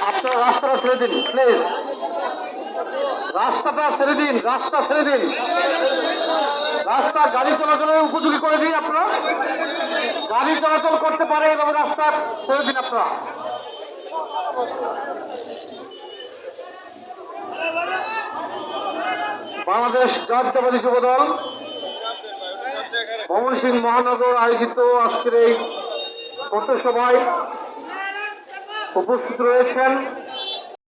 আপনার রাস্তাটা ছেড়ে দিন প্লিজ, রাস্তাটা ছেড়ে দিন, রাস্তা ছেড়ে দিন, রাস্তা গাড়ি চলাচলের উপযোগী করে দিন। আপনারা গাড়ি চলাচল করতে পারে এভাবে রাস্তা ছেড়ে দিন আপনারা। বাংলাদেশ জাতীয়তাবাদী যুবদল ময়মনসিংহ মহানগর আয়োজিত আজকের এই পথসভায় উপস্থিত রয়েছেন